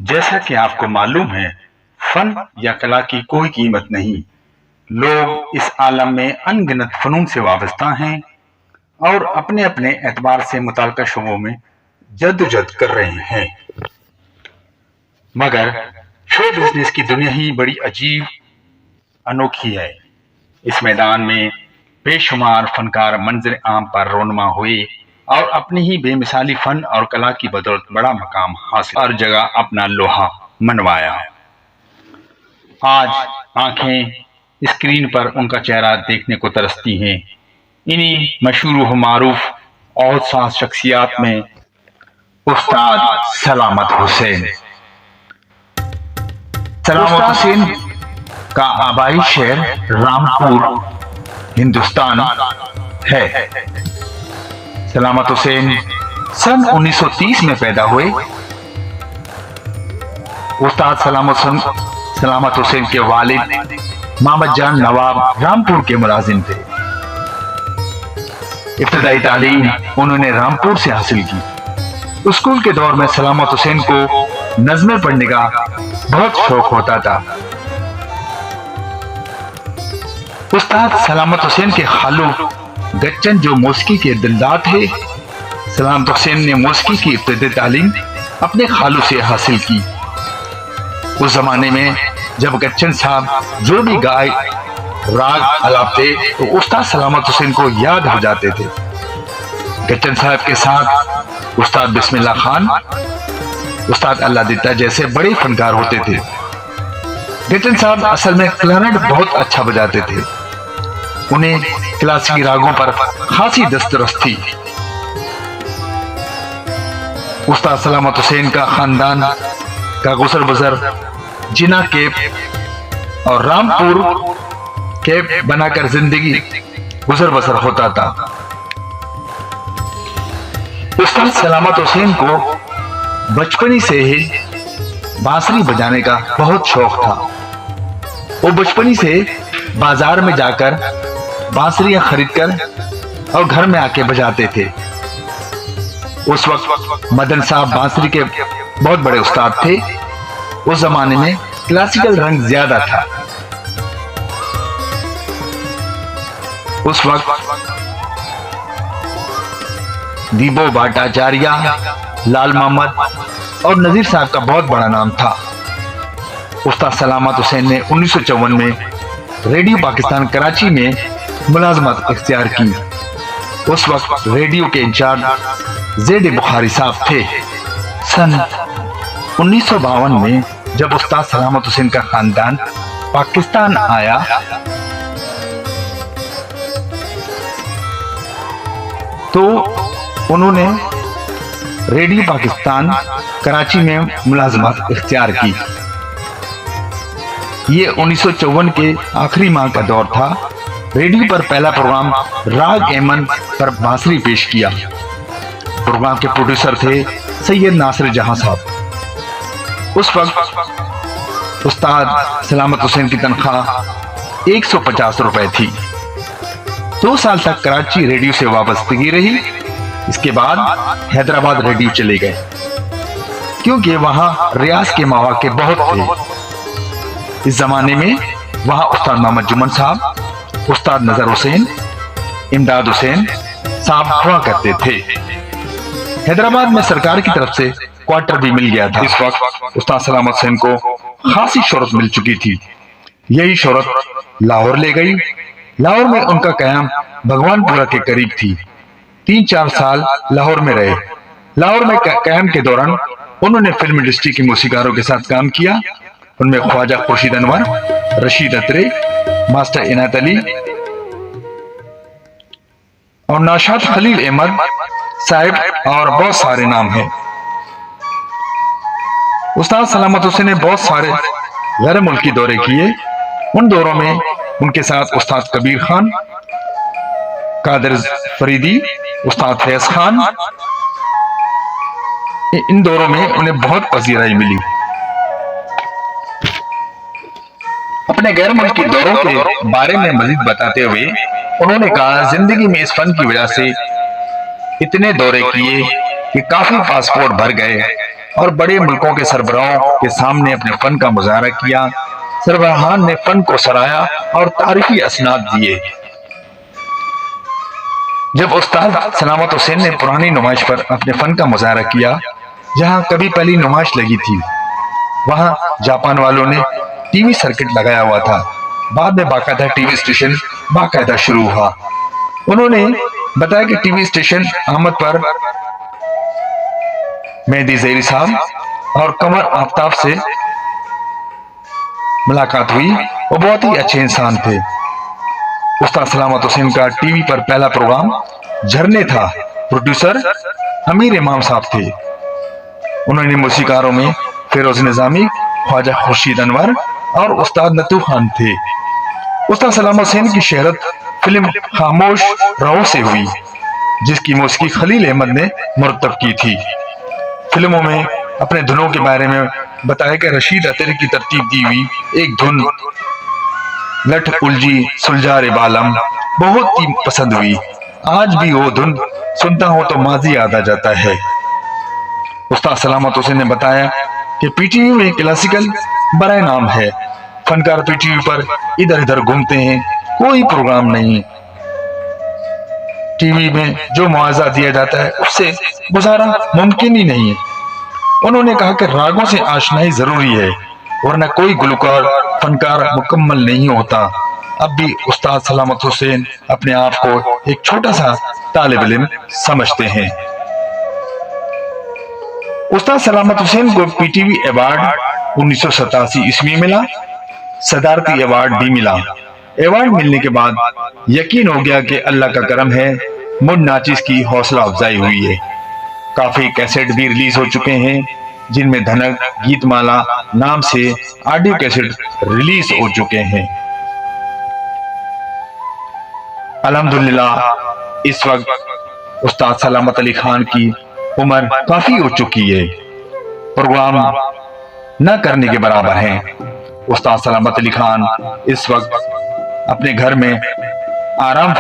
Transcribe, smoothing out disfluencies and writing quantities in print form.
جیسا کہ آپ کو معلوم ہے، فن یا کلا کی کوئی قیمت نہیں۔ لوگ اس عالم میں ان گنت فنون سے وابستہ ہیں اور اپنے اپنے اعتبار سے متعلقہ شعبوں میں جدوجہد کر رہے ہیں، مگر شو بزنس کی دنیا ہی بڑی عجیب انوکھی ہے۔ اس میدان میں بے شمار فنکار منظر عام پر رونما ہوئے اور اپنی ہی بے مثالی فن اور کلا کی بدولت بڑا مقام حاصل ہر جگہ اپنا لوہا منوایا۔ آج آنکھیں اسکرین پر ان کا چہرہ دیکھنے کو ترستی ہیں۔ انہی مشہور و معروف اور ساز شخصیات میں استاد سلامت حسین۔ سلامت حسین کا آبائی شہر رامپور ہندوستان ہے۔ سلامت حسین سن 1930 میں پیدا ہوئے۔ استاد سلامت حسین کے والد محمد جان نواب رامپور کے ملازم تھے۔ ابتدائی تعلیم انہوں نے رامپور سے حاصل کی۔ اسکول کے دور میں سلامت حسین کو نظمیں پڑھنے کا بہت شوق ہوتا تھا۔ استاد سلامت حسین کے خالو گچن جو موسیقی کے دلدار تھے، سلامت حسین نے موسیقی کی ابتدائی تعلیم اپنے خالو سے حاصل کی۔ اس زمانے میں جب گچن صاحب جو بھی گائے راگ الاپتے تو استاد سلامت حسین کو یاد ہو جاتے تھے۔ گچن صاحب کے ساتھ استاد بسم اللہ خان، استاد اللہ دیتا جیسے بڑے فنکار ہوتے تھے۔ گچن صاحب اصل میں کلارنٹ بہت اچھا بجاتے تھے۔ انہیں کلاسیکی راگوں پر خاصی دسترس تھی۔ استاد سلامت حسین کا خاندان کا گزر بسر جنا کیپ اور رامپور کیپ بنا کر زندگی گزر بسر ہوتا تھا۔ استاد سلامت حسین کو بچپنی سے ہی بانسری بجانے کا بہت شوق تھا۔ وہ بچپنی سے بازار میں جا کر بانسریاں خرید کر اور گھر میں آ کے بجاتے تھے۔ اس وقت مدن صاحب بانسری کے بہت بڑے استاد تھے۔ اس زمانے میں کلاسیکل رنگ زیادہ تھا۔ اس وقت دیبو بھٹاچاریہ، لال محمد اور نذیر صاحب کا بہت بڑا نام تھا۔ استاد سلامت حسین نے 1954 میں ریڈیو پاکستان کراچی میں ملازمت اختیار کی۔ اس وقت ریڈیو کے انچارج زید بخاری صاحب تھے۔ سن 1952 میں جب استاد سلامت حسین کا خاندان پاکستان آیا تو انہوں نے ریڈیو پاکستان کراچی میں ملازمت اختیار کی۔ یہ 1954 کے آخری ماہ کا دور تھا۔ ریڈیو پر پہلا پروگرام راگ ایمن پر بانسری پیش کیا۔ پروگرام کے پروڈیوسر تھے سید ناصر جہاں صاحب۔ اس وقت استاد سلامت حسین کی تنخواہ 150 روپے تھی۔ 2 سال تک کراچی ریڈیو سے وابستگی رہی۔ اس کے بعد حیدرآباد ریڈیو چلے گئے کیونکہ وہاں ریاض کے مواقع بہت تھے۔ اس زمانے میں وہاں استاد محمد جمن صاحب، استاد نظر حسین، امداد حسین صاحب ہوا کرتے تھے۔ حیدرآباد میں سرکار کی طرف سے کوارٹر بھی مل گیا تھا۔ اس وقت استاد سلامت حسین کو خاصی شہرت مل چکی تھی۔ یہی شہرت لاہور لے گئی۔ لاہور میں ان کا قیام بھگوان پورہ کے قریب تھی۔ 3-4 سال لاہور میں رہے۔ لاہور میں قیام کے دوران انہوں نے فلم انڈسٹری کے موسیقاروں کے ساتھ کام کیا۔ ان میں خواجہ خورشید انور، رشید اترے، ماسٹر عنایت علی اور نوشاد خلیل احمد صاحب اور بہت سارے نام ہیں۔ استاد سلامت حسین نے بہت سارے غیر ملکی دورے کیے۔ ان دوروں میں ان کے ساتھ استاد کبیر خان، قادر فریدی، استاد فیض خان، ان دوروں میں انہیں بہت پذیرائی ملی۔ اپنے غیر ملکی دوروں کے بارے میں مزید بتاتے ہوئے انہوں نے کہا، زندگی میں اس فن کی وجہ سے اتنے دورے کیے کہ کافی پاسپورٹ بھر گئے اور بڑے ملکوں کے سربراہوں کے سامنے اپنے فن کا مظاہرہ کیا۔ سربراہان نے فن کو سراہا اور تاریخی اسناد دیے۔ جب استاد سلامت حسین نے پرانی نمائش پر اپنے فن کا مظاہرہ کیا، جہاں کبھی پہلی نمائش لگی تھی وہاں جاپان والوں نے ٹی وی سرکٹ لگایا ہوا تھا۔ بعد میں باقاعدہ ٹی وی اسٹیشن باقاعدہ شروع ہوا۔ انہوں نے بتایا کہ ٹی وی اسٹیشن آمد پر مہدی زہری صاحب اور قمر آفتاب سے ملاقات ہوئی۔ وہ بہت ہی اچھے انسان تھے۔ استاد سلامت حسین کا ٹی وی پر پہلا پروگرام جھرنے تھا۔ پروڈیوسر امیر امام صاحب تھے۔ انہوں نے موسیقاروں میں فیروز نظامی، خواجہ خورشید انور اور استاد نتو خان تھے۔ استاد سلامت حسین کی شہرت فلم خاموش رہو سے ہوئی، جس کی موسیقی خلیل احمد نے مرتب کی تھی۔ فلموں میں اپنے دھنوں کے بارے میں بتایا کہ رشید عطری کی ترتیب دی ہوئی ایک دھن لٹھ الجھی سلجھارے بالم بہت ہی پسند ہوئی۔ آج بھی وہ دھن سنتا ہوں تو ماضی یاد آ جاتا ہے۔ استاد سلامت حسین نے بتایا کہ پی ٹی وی میں کلاسیکل برائے نام ہے۔ فنکار پی ٹی وی پر ادھر ادھر گھومتے ہیں، کوئی پروگرام نہیں۔ ٹی وی میں جو معاوضہ دیا جاتا ہے اس سے گزارا ممکن ہی نہیں ہے۔ انہوں نے کہا کہ راگوں سے آشنائی ضروری ہے، ورنہ کوئی گلوکار فنکار مکمل نہیں ہوتا۔ اب بھی استاد سلامت حسین اپنے آپ کو ایک چھوٹا سا طالب علم سمجھتے ہیں۔ استاد سلامت حسین کو پی ٹی وی ایوارڈ 1987 عیسوی ملا، صدارتی ایوارڈ بھی ملا۔ ایوارڈ ملنے کے بعد یقین ہو گیا کہ اللہ کا کرم ہے، مجھ ناچیز کی حوصلہ افزائی ہوئی ہے۔ کافی کیسٹ بھی ریلیز ہو چکے ہیں، جن میں دھنک گیت مالا نام سے آڈیو کیسٹ ریلیز ہو چکے ہیں۔ الحمدللہ اس وقت استاد سلامت علی خان کی عمر کافی ہو چکی ہے، پروگرام نہ کرنے کے برابر ہیں۔ استاد سلامت علی خان اس وقت اپنے گھر میں آرام